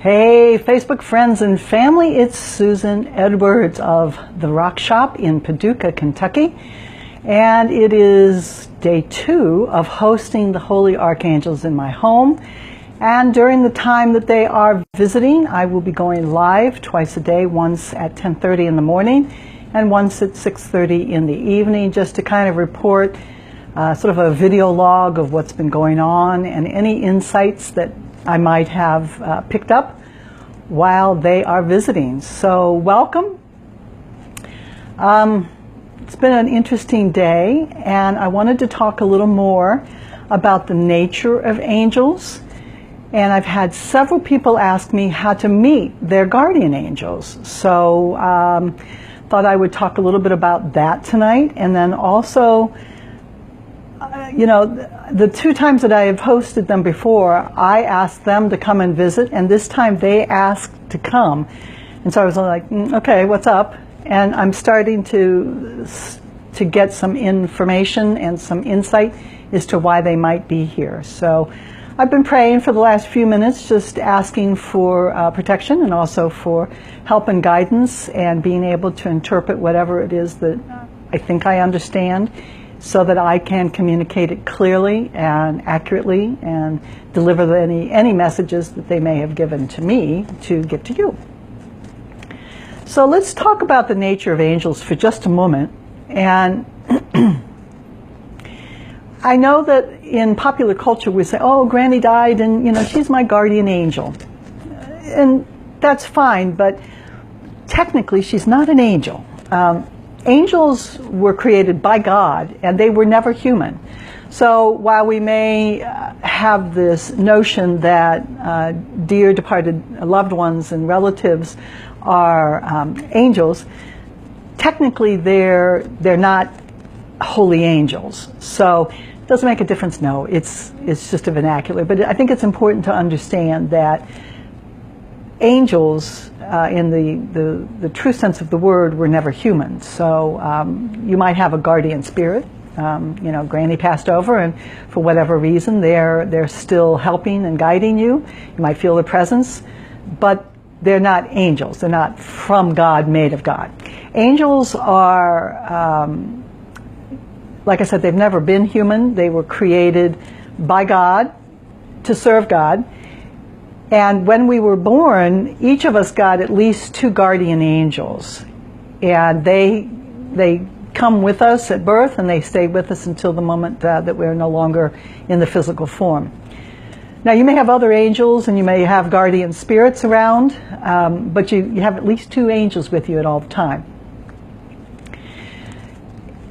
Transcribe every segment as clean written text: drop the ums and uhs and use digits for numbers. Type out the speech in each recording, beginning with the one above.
Hey, Facebook friends and family, it's Susan Edwards of The Rock Shop in Paducah, Kentucky. And it is day 2 of hosting the Holy Archangels in my home. And during the time that they are visiting, I will be going live twice a day, once at 10:30 in the morning and once at 6:30 in the evening, just to kind of report sort of a video log of what's been going on and any insights that I might have picked up while they are visiting. So welcome. It's been an interesting day, and I wanted to talk a little more about the nature of angels. And I've had several people ask me how to meet their guardian angels. So thought I would talk a little bit about that tonight. And then also, the 2 times that I have hosted them before, I asked them to come and visit, and this time they asked to come. And so I was like, okay, what's up? And I'm starting to get some information and some insight as to why they might be here. So I've been praying for the last few minutes, just asking for protection and also for help and guidance and being able to interpret whatever it is that I think I understand, so that I can communicate it clearly and accurately and deliver any messages that they may have given to me to get to you. So let's talk about the nature of angels for just a moment. And I know that in popular culture we say, oh, Granny died and she's my guardian angel. And that's fine, but technically she's not an angel. Angels were created by God, and they were never human. So while we may have this notion that dear departed loved ones and relatives are angels, technically they're not holy angels. So it doesn't make a difference. No, it's just a vernacular. But I think it's important to understand that angels, in the true sense of the word, were never human. So you might have a guardian spirit. Granny passed over, and for whatever reason, they're still helping and guiding you. You might feel their presence, but they're not angels. They're not from God, made of God. Angels are, like I said, they've never been human. They were created by God to serve God. And when we were born, each of us got at least 2 guardian angels. And they come with us at birth, and they stay with us until the moment that we're no longer in the physical form. Now, you may have other angels, and you may have guardian spirits around, but you have at least 2 angels with you at all the time.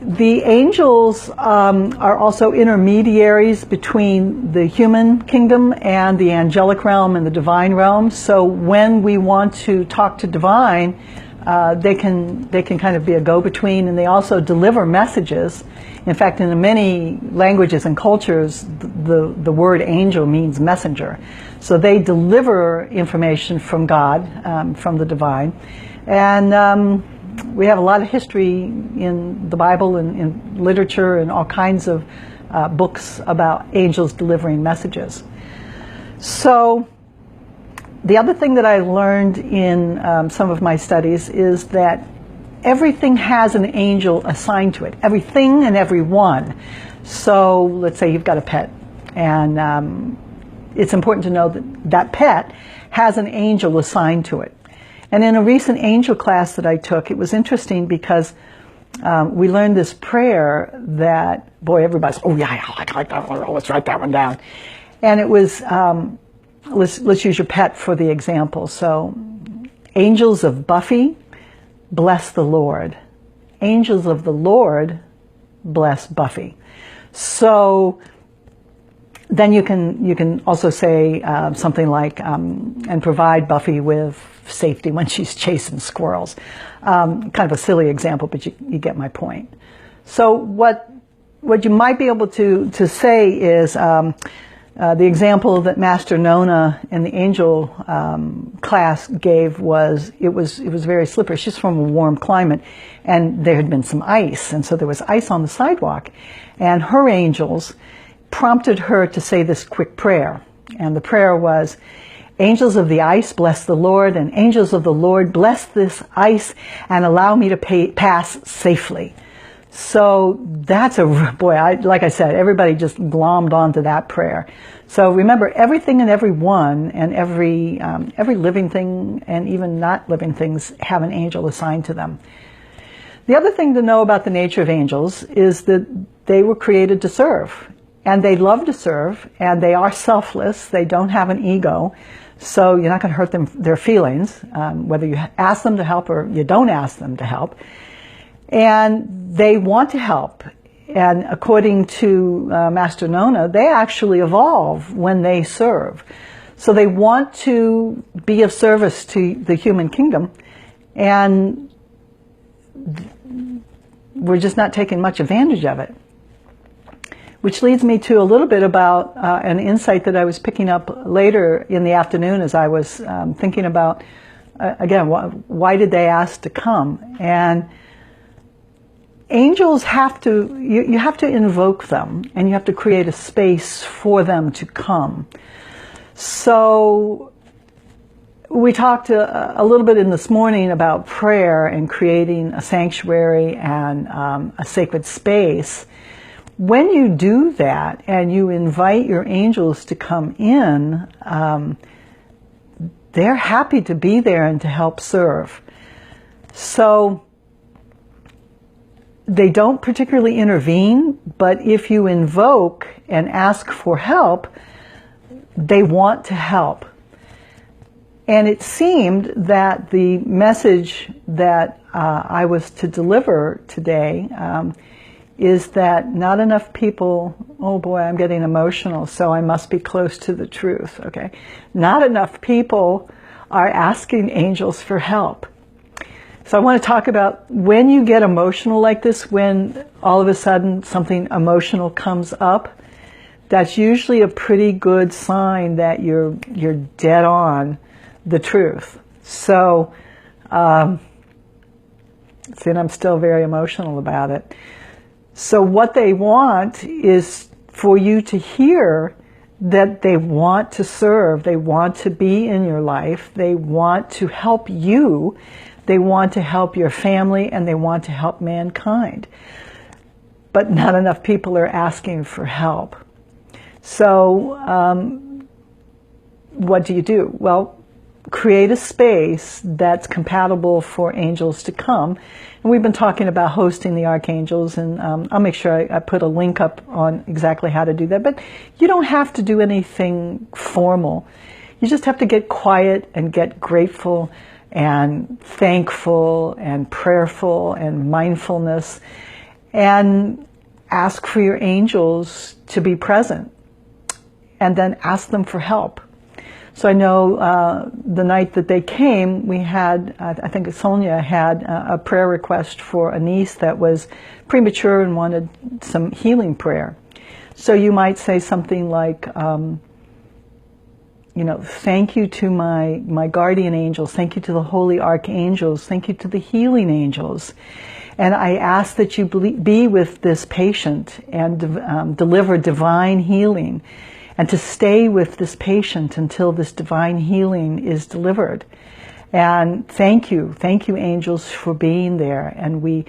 The angels are also intermediaries between the human kingdom and the angelic realm and the divine realm. So when we want to talk to divine, they can kind of be a go-between, and they also deliver messages. In fact, in many languages and cultures, the word angel means messenger. So they deliver information from God, from the divine. And we have a lot of history in the Bible and in literature and all kinds of books about angels delivering messages. So the other thing that I learned in some of my studies is that everything has an angel assigned to it. Everything and everyone. So let's say you've got a pet, and it's important to know that that pet has an angel assigned to it. And in a recent angel class that I took, it was interesting because we learned this prayer that, boy, everybody's, oh yeah, I like that one, let's write that one down. And it was, let's use your pet for the example. So, angels of Buffy, bless the Lord. Angels of the Lord, bless Buffy. So then you can also say something like, and provide Buffy with safety when she's chasing squirrels. Kind of a silly example, but you get my point. So what you might be able to say is the example that Master Nona in the angel class gave was it was very slippery. She's from a warm climate, and there had been some ice, and so there was ice on the sidewalk, and her angels prompted her to say this quick prayer. And the prayer was, Angels of the ice, bless the Lord, and angels of the Lord, bless this ice and allow me to pass safely. So that's like I said, everybody just glommed onto that prayer. So remember, everything and everyone and every living thing and even not living things have an angel assigned to them. The other thing to know about the nature of angels is that they were created to serve. And they love to serve, and they are selfless. They don't have an ego. So you're not going to hurt their feelings, whether you ask them to help or you don't ask them to help. And they want to help. And according to Master Nona, they actually evolve when they serve. So they want to be of service to the human kingdom. And we're just not taking much advantage of it. Which leads me to a little bit about an insight that I was picking up later in the afternoon as I was thinking about, again, why did they ask to come? And angels have to, you have to invoke them, and you have to create a space for them to come. So we talked a little bit in this morning about prayer and creating a sanctuary and a sacred space. When you do that and you invite your angels to come in, they're happy to be there and to help serve. So they don't particularly intervene, but if you invoke and ask for help, they want to help. And it seemed that the message that I was to deliver today is that not enough people, oh boy, I'm getting emotional, so I must be close to the truth, okay? Not enough people are asking angels for help. So I want to talk about when you get emotional like this, when all of a sudden something emotional comes up, that's usually a pretty good sign that you're dead on the truth. So, see, and I'm still very emotional about it. So what they want is for you to hear that they want to serve, they want to be in your life, they want to help you, they want to help your family, and they want to help mankind. But not enough people are asking for help. So what do? Well, create a space that's compatible for angels to come. And we've been talking about hosting the Archangels, and I'll make sure I put a link up on exactly how to do that. But you don't have to do anything formal. You just have to get quiet and get grateful and thankful and prayerful and mindfulness, and ask for your angels to be present, and then ask them for help. So I know the night that they came, we had, I think Sonia had a prayer request for a niece that was premature and wanted some healing prayer. So you might say something like, thank you to my guardian angels, thank you to the holy archangels, thank you to the healing angels. And I ask that you be with this patient and deliver divine healing, and to stay with this patient until this divine healing is delivered. And thank you angels for being there. And we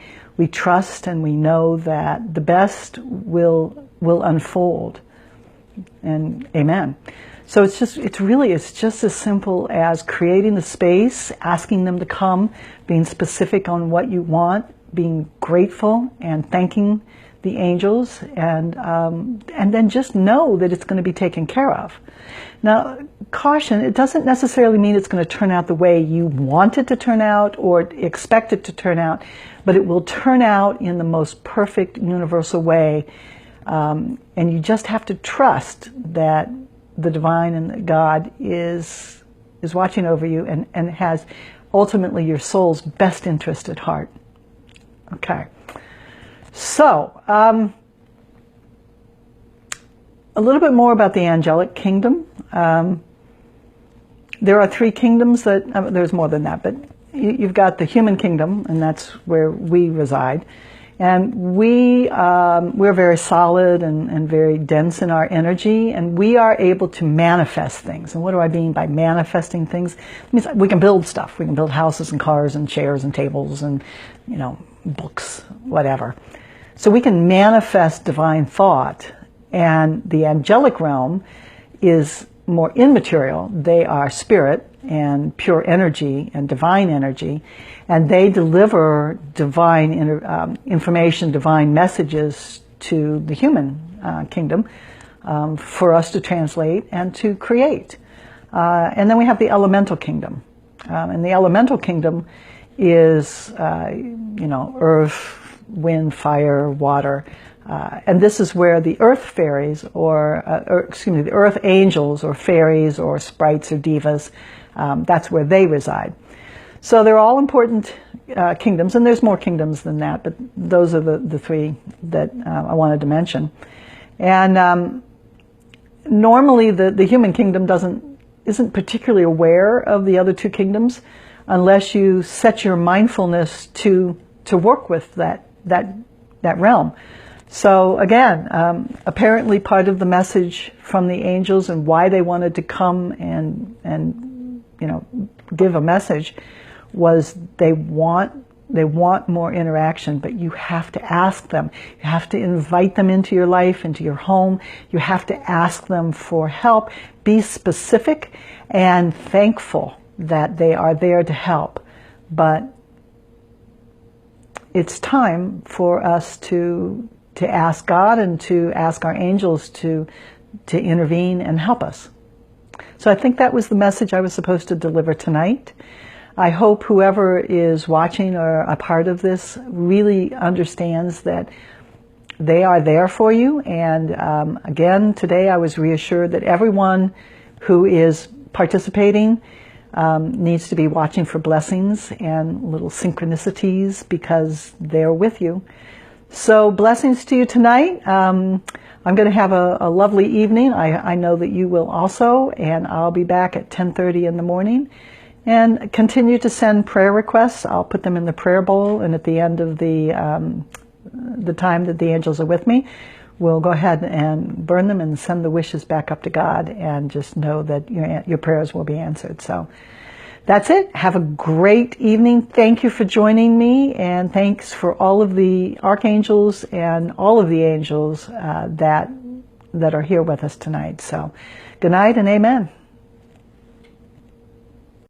trust and we know that the best will unfold. And amen. So it's just as simple as creating the space, asking them to come, being specific on what you want, being grateful and thanking the angels, and then just know that it's going to be taken care of. Now, caution, it doesn't necessarily mean it's going to turn out the way you want it to turn out or expect it to turn out, but it will turn out in the most perfect universal way, and you just have to trust that the divine and that God is watching over you and has ultimately your soul's best interest at heart. Okay. So, a little bit more about the Angelic Kingdom. There are 3 kingdoms there's more than that, but you've got the human kingdom, and that's where we reside. And we're very solid and very dense in our energy, and we are able to manifest things. And what do I mean by manifesting things? It means we can build stuff. We can build houses and cars and chairs and tables and, books, whatever. So we can manifest divine thought. And the angelic realm is more immaterial. They are spirit and pure energy and divine energy, and they deliver divine information, divine messages to the human kingdom for us to translate and to create. And then we have the elemental kingdom, and the elemental kingdom is earth, wind, fire, water. And this is where the earth fairies, the earth angels or fairies or sprites or divas, that's where they reside. So they're all important kingdoms, and there's more kingdoms than that, but those are the three that I wanted to mention. And normally the human kingdom isn't particularly aware of the other two kingdoms unless you set your mindfulness to work with that realm. So again, apparently part of the message from the angels and why they wanted to come and give a message was they want more interaction, but you have to ask them. You have to invite them into your life, into your home. You have to ask them for help. Be specific and thankful that they are there to help. But it's time for us to ask God and to ask our angels to intervene and help us. So I think that was the message I was supposed to deliver tonight. I hope whoever is watching or a part of this really understands that they are there for you. And again, today I was reassured that everyone who is participating needs to be watching for blessings and little synchronicities because they're with you. So blessings to you tonight. I'm going to have a lovely evening. I know that you will also, and I'll be back at 10:30 in the morning. And continue to send prayer requests. I'll put them in the prayer bowl, and at the end of the time that the angels are with me, we'll go ahead and burn them and send the wishes back up to God, and just know that your prayers will be answered. So that's it. Have a great evening. Thank you for joining me, and thanks for all of the archangels and all of the angels that are here with us tonight. So good night and amen.